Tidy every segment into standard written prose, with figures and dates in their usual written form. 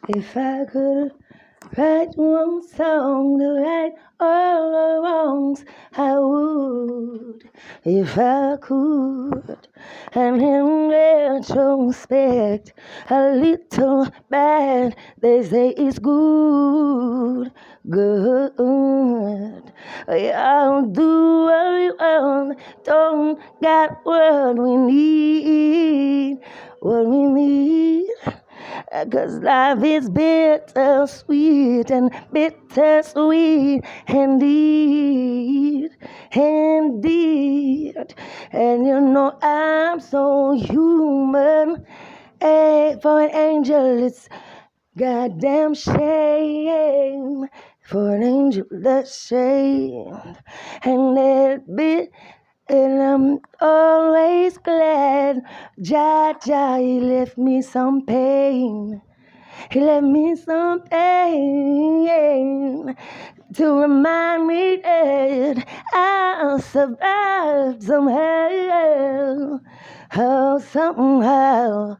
If I could write one song to right all the wrongs, I would. If I could, and in retrospect, a little bad, they say it's good, good. I'll do what we want, don't got what we need. 'Cause life is bittersweet and bittersweet indeed, indeed. And you know I'm so human. Hey, for an angel, it's goddamn shame. For an angel, that's shame. And that bit. And I'm always glad Jah, he left me some pain. He left me some pain to remind me that I'll survive somehow. Oh, somehow.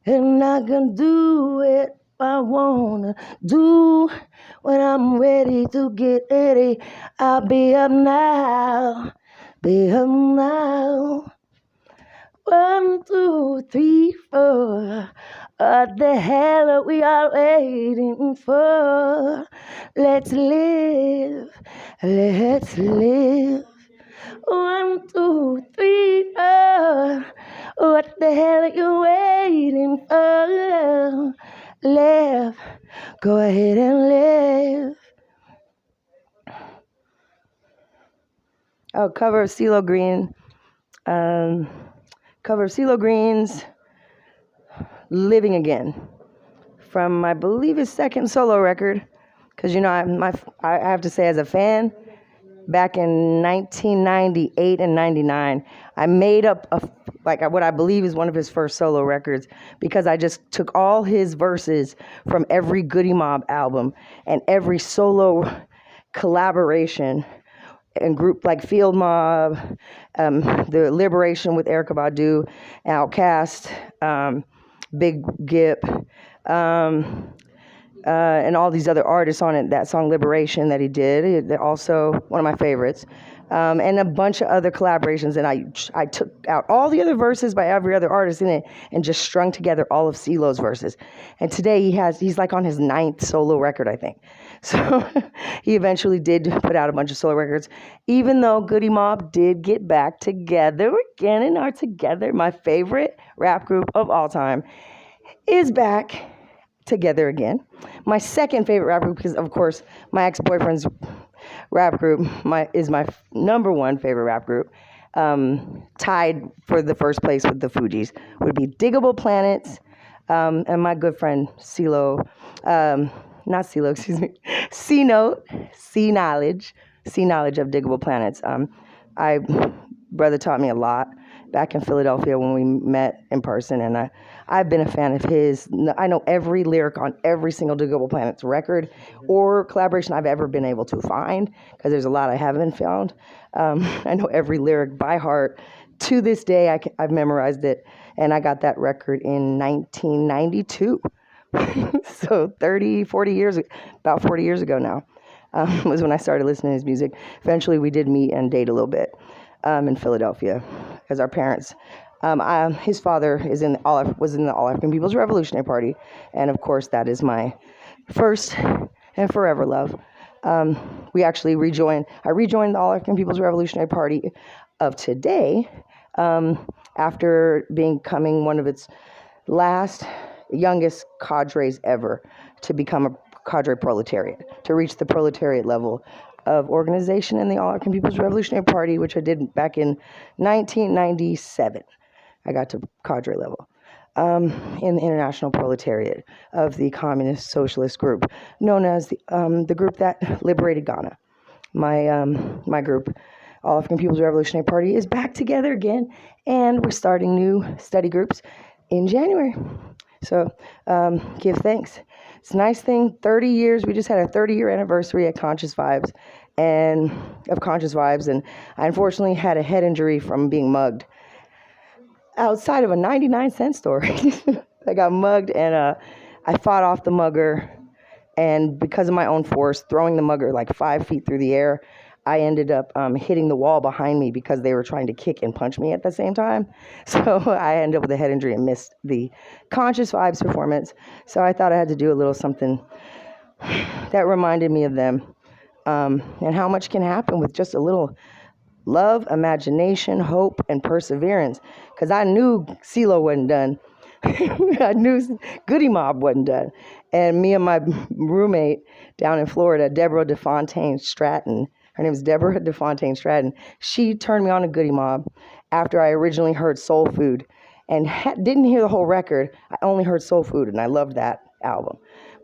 And I can do it I wanna do when I'm ready to get ready. I'll be up now. Be up now. 1, 2, 3, 4. What the hell are we all waiting for? Let's live. Let's live. 1, 2, 3, 4. What the hell are you waiting for? Live. Go ahead and live. Oh, cover of CeeLo Green. Cover of CeeLo Green's Living Again from, I believe, his second solo record. Because, you know, I have to say, as a fan, back in 1998 and 99, I made up what I believe is one of his first solo records, because I just took all his verses from every Goody Mob album and every solo collaboration and group like Field Mob, The Liberation with Erykah Badu, Outkast, Big Gip, and all these other artists on it. That song Liberation that he did, also one of my favorites, and a bunch of other collaborations. And I took out all the other verses by every other artist in it and just strung together all of CeeLo's verses. And today he's like on his 9th solo record, I think. So he eventually did put out a bunch of solo records, even though Goody Mob did get back together again and are together. My favorite rap group of all time is back together again. My second favorite rap group, because of course my ex-boyfriend's rap group is my number one favorite rap group, tied for the first place with the Fugees, would be Diggable Planets, and my good friend C-Note, C-Knowledge of Diggable Planets. Brother taught me a lot back in Philadelphia when we met in person, and I've been a fan of his. I know every lyric on every single Diggable Planets record or collaboration I've ever been able to find, because there's a lot I haven't found. I know every lyric by heart. To this day, I've memorized it, and I got that record in 1992. So 40 years, about 40 years ago now, was when I started listening to his music. Eventually, we did meet and date a little bit in Philadelphia, as our parents. His father was in the All African People's Revolutionary Party, and of course, that is my first and forever love. We actually I rejoined the All African People's Revolutionary Party of today, after becoming one of its youngest cadres ever to become a cadre proletariat, to reach the proletariat level of organization in the All African People's Revolutionary Party, which I did back in 1997. I got to cadre level in the International Proletariat of the Communist Socialist Group, known as the group that liberated Ghana. My group, All African People's Revolutionary Party, is back together again, and we're starting new study groups in January. So give thanks. It's a nice thing. 30 years. We just had a 30-year anniversary at Conscious Vibes, and I unfortunately had a head injury from being mugged outside of a 99-cent store. I got mugged, and I fought off the mugger, and because of my own force, throwing the mugger like 5 feet through the air, I ended up hitting the wall behind me because they were trying to kick and punch me at the same time. So I ended up with a head injury and missed the Conscious Vibes performance. So I thought I had to do a little something that reminded me of them, and how much can happen with just a little love, imagination, hope, and perseverance. Because I knew CeeLo wasn't done. I knew Goody Mob wasn't done. And me and my roommate down in Florida, Deborah DeFontaine Stratton, her name is Deborah DeFontaine Stratton, she turned me on to Goody Mob after I originally heard Soul Food and didn't hear the whole record. I only heard Soul Food, and I loved that album.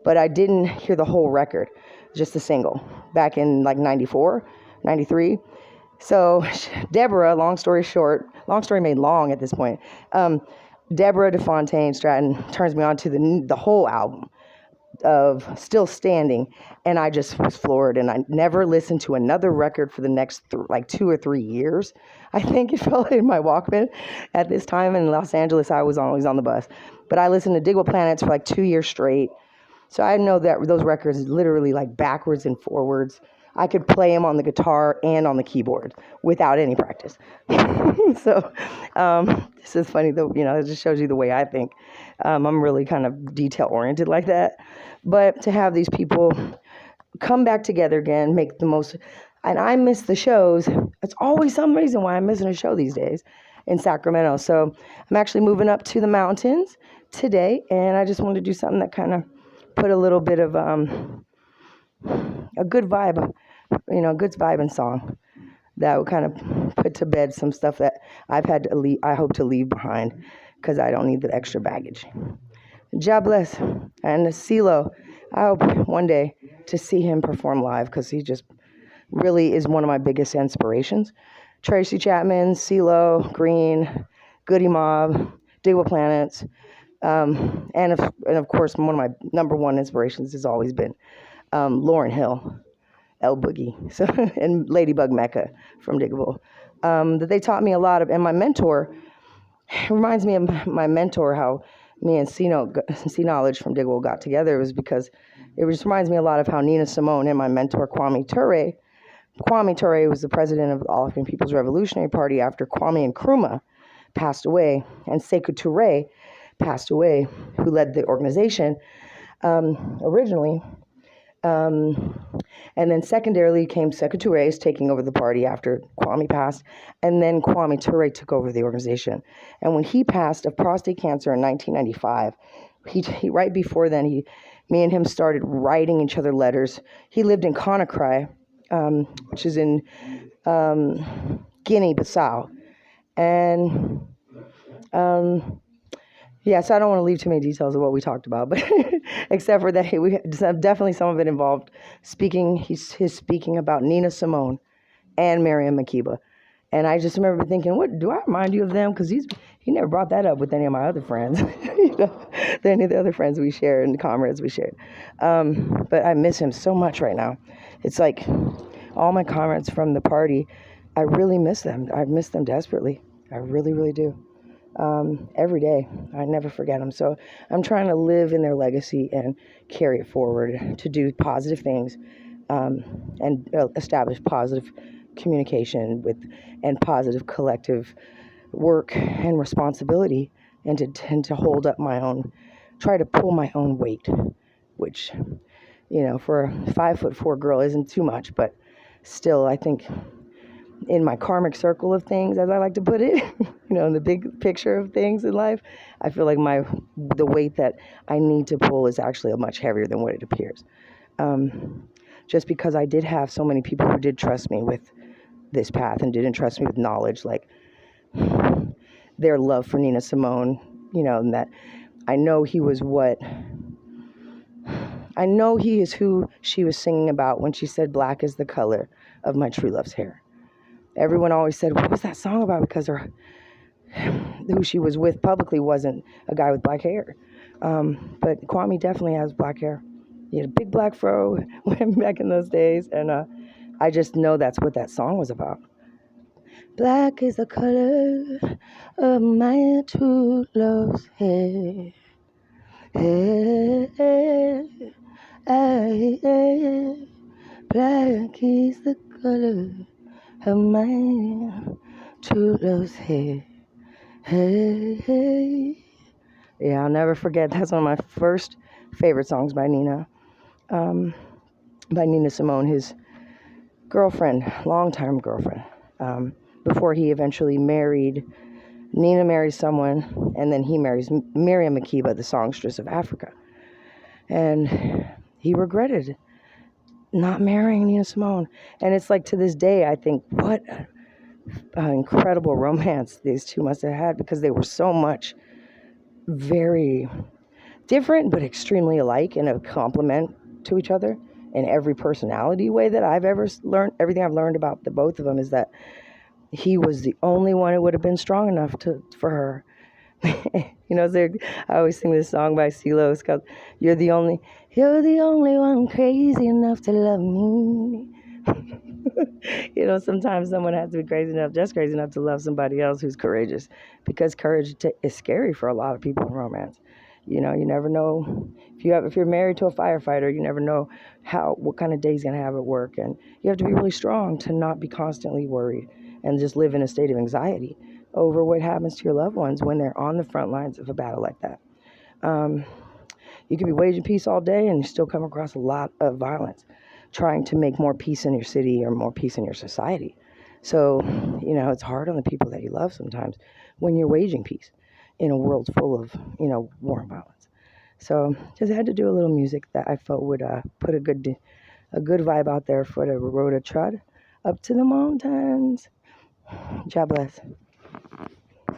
But I didn't hear the whole record, just the single, back in like 94, 93. So Deborah, long story short, long story made long at this point, Deborah DeFontaine Stratton turns me on to the whole album of Still Standing, and I just was floored, and I never listened to another record for the next like 2 or 3 years. I think it felt in my Walkman. At this time in Los Angeles, I was always on the bus. But I listened to Digable Planets for like 2 years straight. So I know that those records literally like backwards and forwards. I could play them on the guitar and on the keyboard without any practice. So this is funny, though. It just shows you the way I think. I'm really kind of detail-oriented like that. But to have these people come back together again, make the most... And I miss the shows. It's always some reason why I'm missing a show these days in Sacramento. So I'm actually moving up to the mountains today, and I just wanted to do something that kind of put a little bit of a good vibe, a good vibe and song that would kind of put to bed some stuff that I've had to leave, I hope to leave behind, because I don't need the extra baggage. God bless. And CeeLo, I hope one day to see him perform live, because he just really is one of my biggest inspirations. Tracy Chapman, CeeLo, Green, Goody Mob, Digable Planets, and of course, one of my number one inspirations has always been Lauryn Hill, El Boogie, so and Ladybug Mecca from Digable. That they taught me a lot of, and my mentor reminds me of my mentor, how me and C Knowledge from Digable got together. It was because it just reminds me a lot of how Nina Simone and my mentor Kwame Ture was the president of the All African People's Revolutionary Party after Kwame Nkrumah passed away, and Sekou Touré passed away, who led the organization originally. And then secondarily came Sekou Touré's taking over the party after Kwame passed, and then Kwame Ture took over the organization. And when he passed of prostate cancer in 1995, he right before then, me and him started writing each other letters. He lived in Conakry, which is in Guinea-Bissau, and so I don't want to leave too many details of what we talked about, but except for that, we definitely some of it involved speaking. His speaking about Nina Simone and Miriam Makeba, and I just remember thinking, "What do I remind you of them?" Because he never brought that up with any of my other friends, any of the other friends we shared and the comrades we shared. But I miss him so much right now. It's like all my comrades from the party. I really miss them. I miss them desperately. I really, really do. Every day. I never forget them. So I'm trying to live in their legacy and carry it forward to do positive things, and establish positive communication and positive collective work and responsibility, and to tend to hold up try to pull my own weight, which, for a 5'4" girl isn't too much, but still, I think in my karmic circle of things, as I like to put it, in the big picture of things in life, I feel like the weight that I need to pull is actually much heavier than what it appears. Just because I did have so many people who did trust me with this path and didn't trust me with knowledge, like their love for Nina Simone, and that I know he is who she was singing about when she said black is the color of my true love's hair. Everyone always said, what was that song about? Because who she was with publicly wasn't a guy with black hair. But Kwame definitely has black hair. He had a big black fro back in those days. And I just know that's what that song was about. Black is the color of my true love's hair. Hey, hey, hey, hey. Black is the color of my true love's hair. Hey, hey. Yeah, I'll never forget. That's one of my first favorite songs by Nina. By Nina Simone, his girlfriend, longtime girlfriend. Before he eventually married, Nina marries someone, and then he marries Miriam Makeba, the songstress of Africa. And he regretted not marrying Nina Simone. And it's like to this day, I think, what incredible romance these two must have had, because they were so much very different but extremely alike and a complement to each other in every personality way that I've ever learned. Everything I've learned about the both of them is that he was the only one who would have been strong enough for her. I always sing this song by CeeLo. It's called you're the only one crazy enough to love me. Sometimes someone has to be just crazy enough to love somebody else who's courageous, because courage is scary for a lot of people in romance. You never know if you're married to a firefighter, you never know what kind of day he's gonna have at work, and you have to be really strong to not be constantly worried and just live in a state of anxiety over what happens to your loved ones when they're on the front lines of a battle like that. You could be waging peace all day and you still come across a lot of violence, trying to make more peace in your city or more peace in your society. So, it's hard on the people that you love sometimes when you're waging peace in a world full of, war and violence. So, just had to do a little music that I felt would put a good vibe out there for the road to trot up to the mountains. God bless.